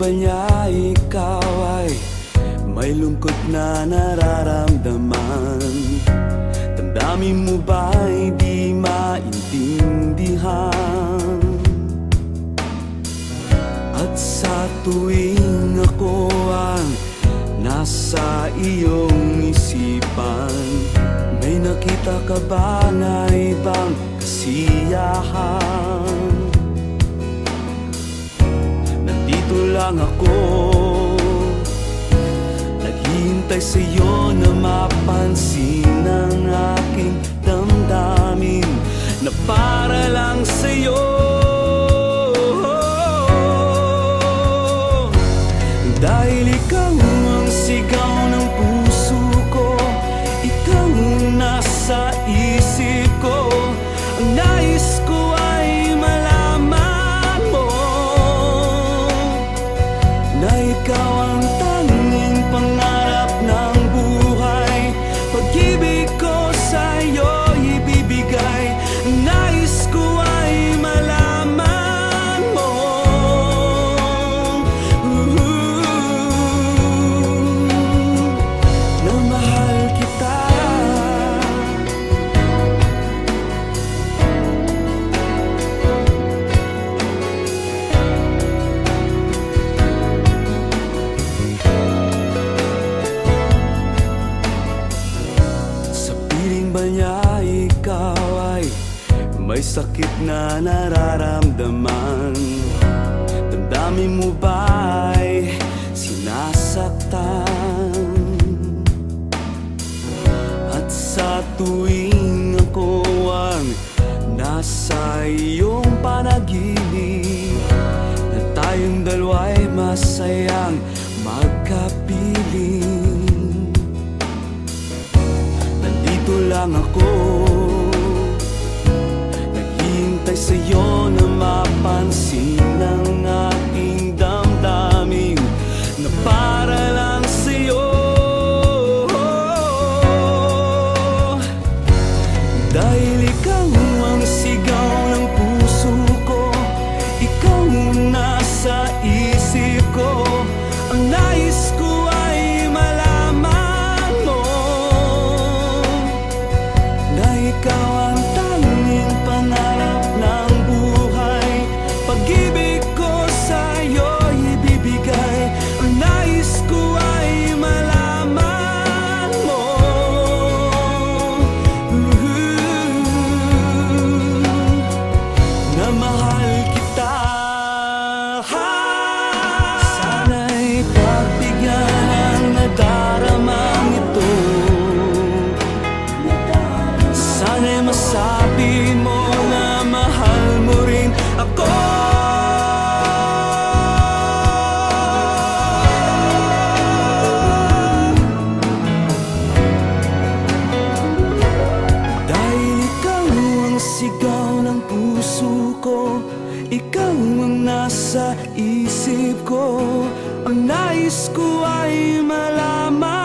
ba niya ikaw ay may lungkot na nararamdaman? Damdamin mo ba'y di maintindihan? At sa tuwing ako ang nasa iyong isipan, may nakita ka ba na ibang kasiyahan? Nandito lang ako, naghihintay sa'yo na mapansin ang aking damdamin na para lang sa'yo. Dahil ikaw ang sigaw ng puso ko, ikaw ang nasa isip ko. Ang nais ko ay malaman mo na ikaw ang tanging pangarap ng buhay. Pag-ibig ko sa'yo ibibigay. Ang nais ko ay malaman mo na mahal kita. Sa piling ba niya ikaw ay may sakit na nararamdaman? Damdamin mo ba'y sinasaktan? At sa tuwing ako ang nasa iyong panaginip, na tayong dalawa'y masayang magkapiling, nandito lang ako, naghihintay sa'yo na mapansin ang aking damdamin na para lang sa'yo. Dahil ikaw ang sigaw ng puso ko, ikaw ang nasa isip ko. Ang nais ko ay malaman mo na ikaw ang tanging pangarap ng buhay. Pag-ibig ko sa'yo ibibigay. Ang nais ko ay malaman mo na mahal kita. Sana'y pagbigyan ang nadaramang ito. Sana'y masabi mo na mahal mo rin ako. Dahil ikaw ang sigaw ng puso ko, ikaw ang nasa isip ko. Ang nais ko ay malaman